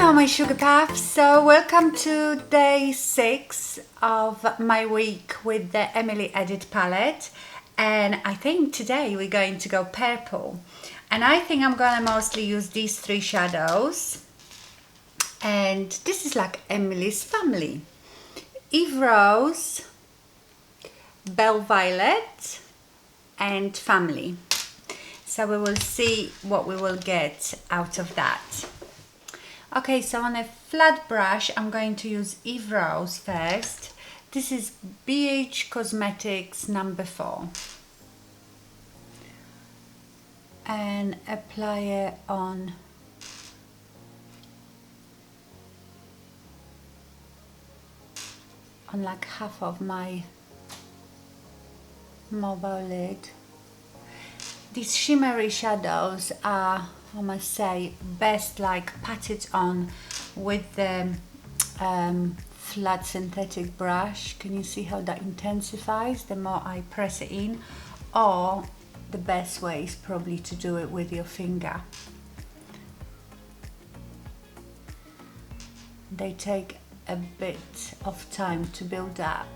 Hello my sugar puffs, so welcome to day 6 of my week with the Emily Edit palette, and I think today we're going to go purple, and I think I'm gonna mostly use these 3 shadows, and this is like Emily's family: Eve Rose, Belle Violet and family. So we will see what we will get out of that. Okay, so on a flat brush, I'm going to use Eve Rose first. This is BH Cosmetics number 4. And apply it on like half of my mobile lid. These shimmery shadows are, I must say, best like patted on with the flat synthetic brush. Can you see how that intensifies the more I press it in? Or the best way is probably to do it with your finger. They take a bit of time to build up.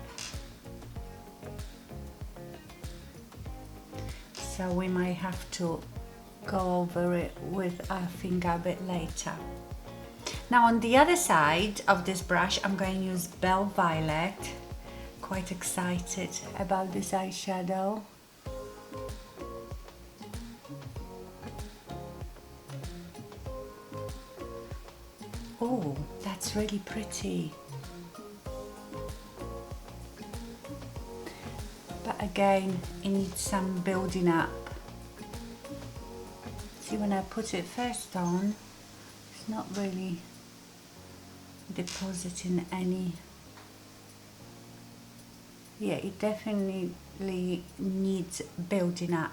So we might have to go over it with our finger a bit later. Now on the other side of this brush, I'm going to use Belle Violet. Quite excited about this eyeshadow. Oh, that's really pretty. But again, it needs some building up. See, when I put it first on, it's not really depositing any. Yeah, it definitely needs building up.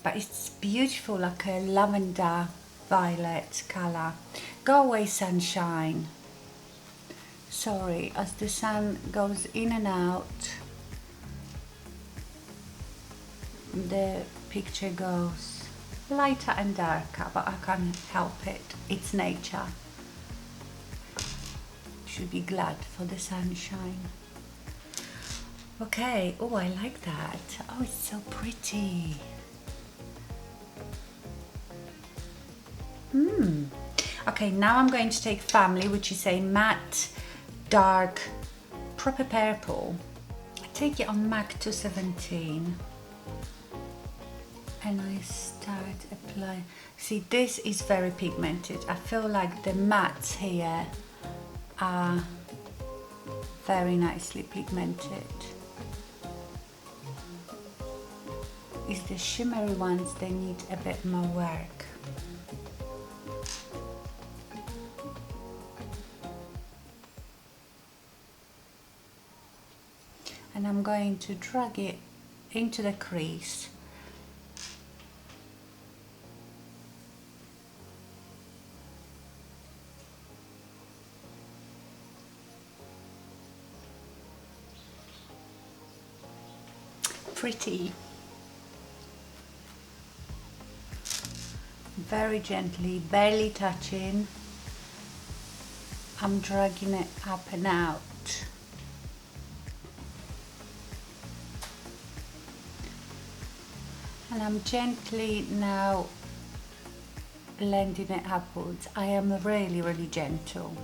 But it's beautiful, like a lavender violet color. Go away, sunshine. Sorry, as the sun goes in and out, the picture goes lighter and darker, but I can't help it. It's nature. Should be glad for the sunshine. Okay, oh, I like that. Oh, it's so pretty. Okay, now I'm going to take Family, which is a matte, dark, proper purple. I take it on MAC 217. And I start applying. See, this is very pigmented. I feel like the mattes here are very nicely pigmented. It's the shimmery ones, they need a bit more work. And I'm going to drag it into the crease. Pretty. Very gently, barely touching. I'm dragging it up and out. And I'm gently now blending it upwards. I am really gentle.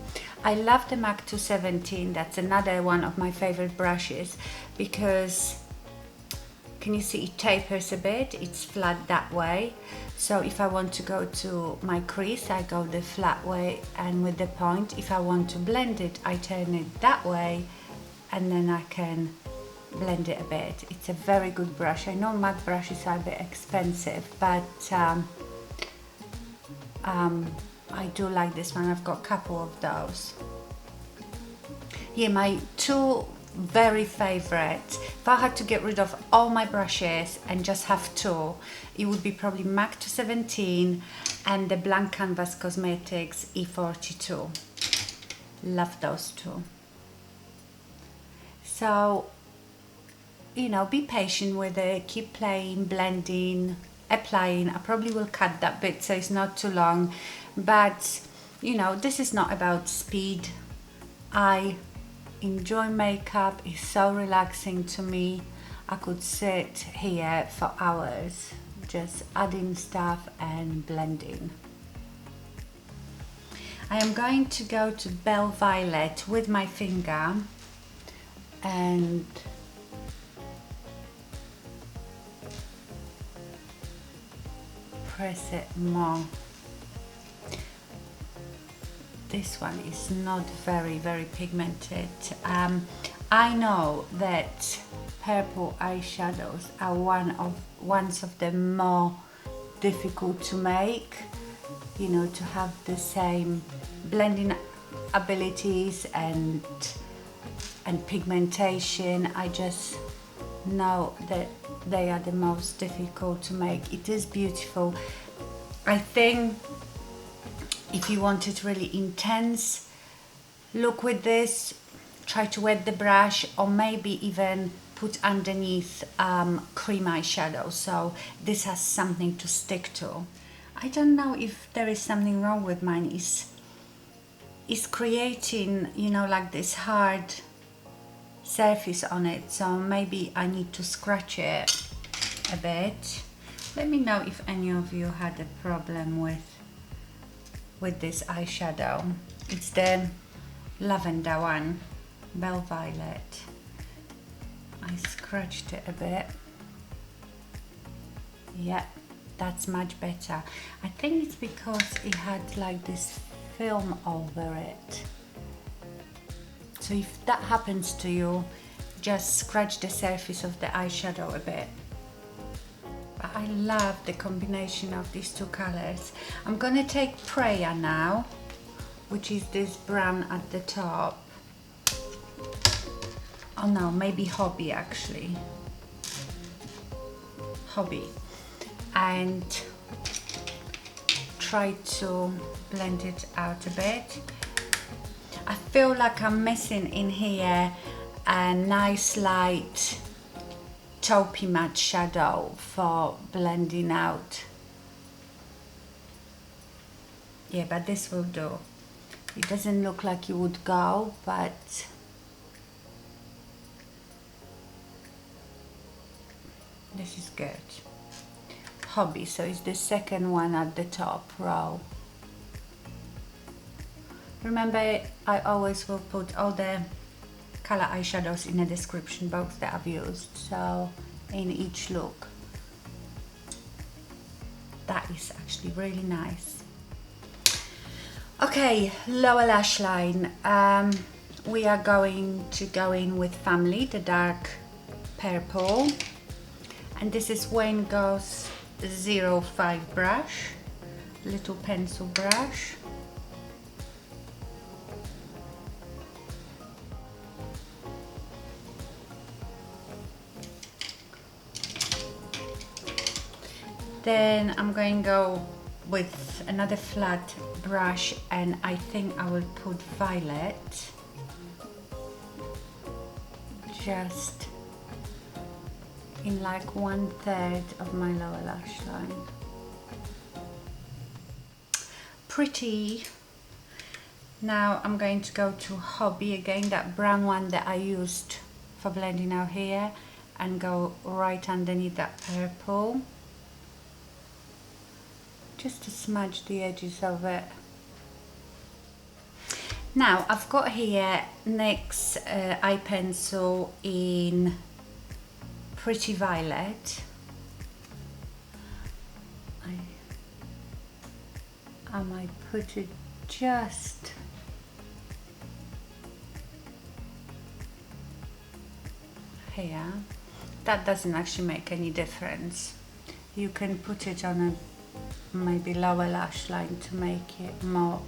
I love the MAC 217. That's another one of my favorite brushes because, can you see, it tapers a bit, it's flat that way. So if I want to go to my crease, I go the flat way and with the point. If I want to blend it, I turn it that way and then I can blend it a bit. It's a very good brush. I know matte brushes are a bit expensive, but I do like this one. I've got a couple of those. Yeah, my 2 very favorite. If I had to get rid of all my brushes and just have 2, it would be probably MAC 217 and the Blank Canvas Cosmetics E42. Love those 2. So, you know, be patient with it, keep playing, blending, applying. I probably will cut that bit so it's not too long, but you know, this is not about speed. I enjoy makeup, it's so relaxing to me. I could sit here for hours just adding stuff and blending. I am going to go to Belle Violet with my finger and press it more. This one is not very pigmented. I know that purple eyeshadows are one of the more difficult to make, you know, to have the same blending abilities and pigmentation. I just know that they are the most difficult to make. It is beautiful. I think if you want it really intense look with this, try to wet the brush or maybe even put underneath cream eyeshadow, so this has something to stick to. I don't know if there is something wrong with mine. It's creating, you know, like this hard surface on it, so maybe I need to scratch it a bit. Let me know if any of you had a problem with this eyeshadow. It's the lavender one, Belle Violet. I scratched it a bit. Yeah, that's much better. I think it's because it had like this film over it. So if that happens to you, just scratch the surface of the eyeshadow a bit. But I love the combination of these two colors. I'm gonna take Prayer now, which is this brown at the top. Oh no, maybe Hobby actually. Hobby. And try to blend it out a bit. I feel like I'm missing in here a nice light taupey matte shadow for blending out. Yeah, but this will do. It doesn't look like you would go, but this is good. Hobby, so it's the second one at the top row. Remember, I always will put all the color eyeshadows in the description box that I've used, so in each look. That is actually really nice. Okay, lower lash line. We are going to go in with Family, the dark purple. And this is Wayne Goss 05 brush, little pencil brush. Then I'm going to go with another flat brush, and I think I will put Violet just in like 1/3 of my lower lash line. Pretty. Now I'm going to go to Hobby again, that brown one that I used for blending out here, and go right underneath that purple, just to smudge the edges of it. Now I've got here NYX eye pencil in Pretty Violet. I might put it just here. That doesn't actually make any difference. You can put it on a maybe lower lash line to make it more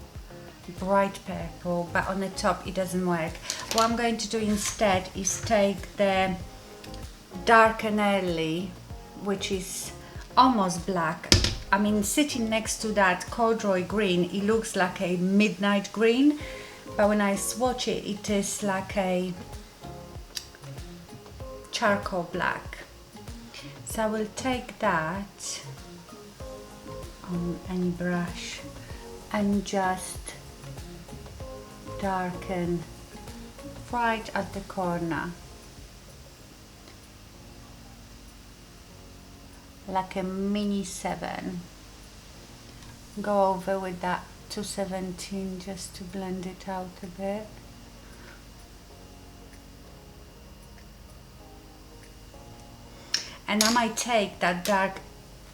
bright purple, but on the top it doesn't work. What I'm going to do instead is take the Dark&Early, which is almost black. I mean, sitting next to that corduroy green, it looks like a midnight green, but when I swatch it, it is like a charcoal black. So I will take that on any brush and just darken right at the corner, like a mini 7. Go over with that 217 just to blend it out a bit. And I might take that dark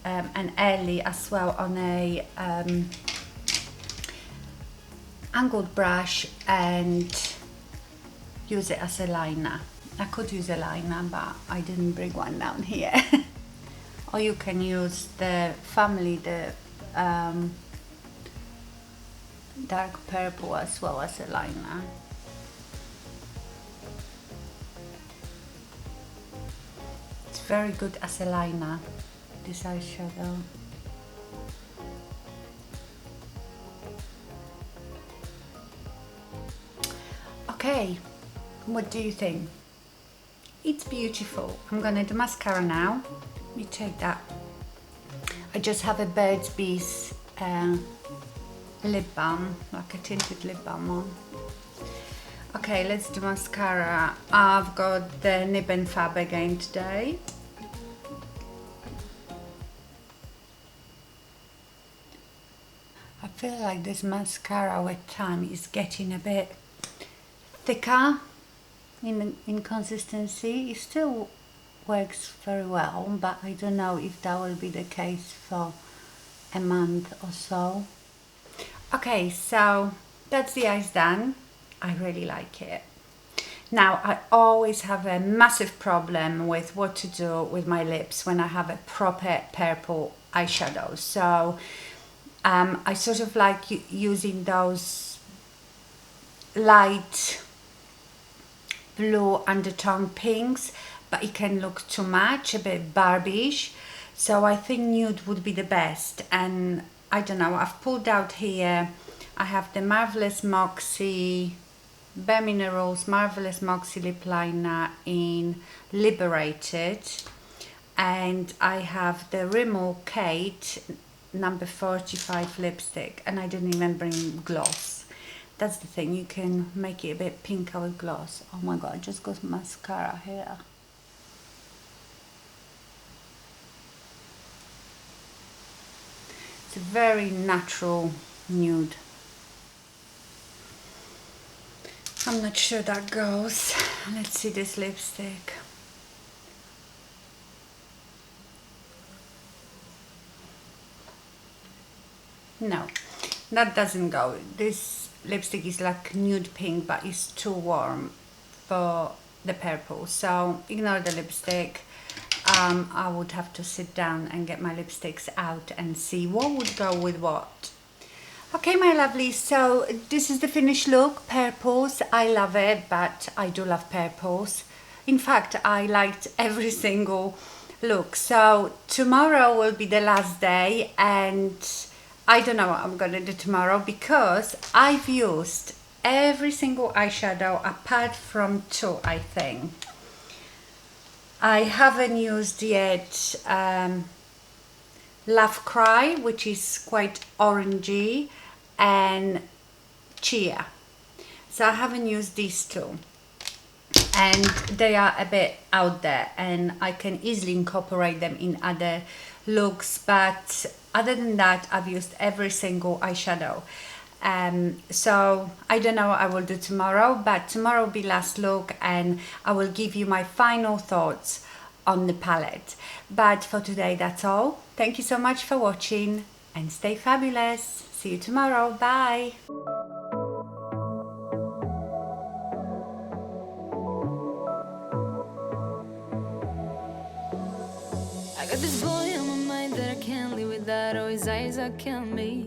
and early as well on a angled brush and use it as a liner. I could use a liner, but I didn't bring one down here. Or you can use the family, the dark purple as well as a liner. It's very good as a liner, this eyeshadow. Okay, what do you think? It's beautiful. I'm gonna do mascara now. Let me take that. I just have a Burt's Bees lip balm, like a tinted lip balm on. Okay, let's do mascara. I've got the Nib and Fab again today. I feel like this mascara with time is getting a bit thicker in consistency. It still works very well, but I don't know if that will be the case for a month or so. Okay, so that's the eyes done. I really like it. Now, I always have a massive problem with what to do with my lips when I have a proper purple eyeshadow. So I sort of like using those light blue undertone pinks, but it can look too much, a bit Barbie-ish. So I think nude would be the best. And I don't know, I've pulled out here, I have the Marvelous Moxie Bare Minerals Marvelous Moxie Lip Liner in Liberated, and I have the Rimmel Kate number 45 lipstick, and I didn't even bring gloss. That's the thing, you can make it a bit pinker with gloss. Oh my god, I just got mascara here. It's a very natural nude. I'm not sure that goes. Let's see this lipstick. No, that doesn't go. This lipstick is like nude pink, but it's too warm for the purple. So ignore the lipstick. I would have to sit down and get my lipsticks out and see what would go with what. Okay, my lovely, so this is the finished look. Purples, I love it, but I do love purples. In fact, I liked every single look. So tomorrow will be the last day, and I don't know what I'm gonna do tomorrow because I've used every single eyeshadow apart from two, I think. I haven't used yet LACROIX, which is quite orangey, and Chia. So I haven't used these two, and they are a bit out there and I can easily incorporate them in other looks, but other than that I've used every single eyeshadow. So I don't know what I will do tomorrow, but tomorrow will be last look and I will give you my final thoughts on the palette. But for today, that's all. Thank you so much for watching and stay fabulous. See you tomorrow. Bye. I got this boy on my mind that I can't live without. Oh, his eyes are killing me.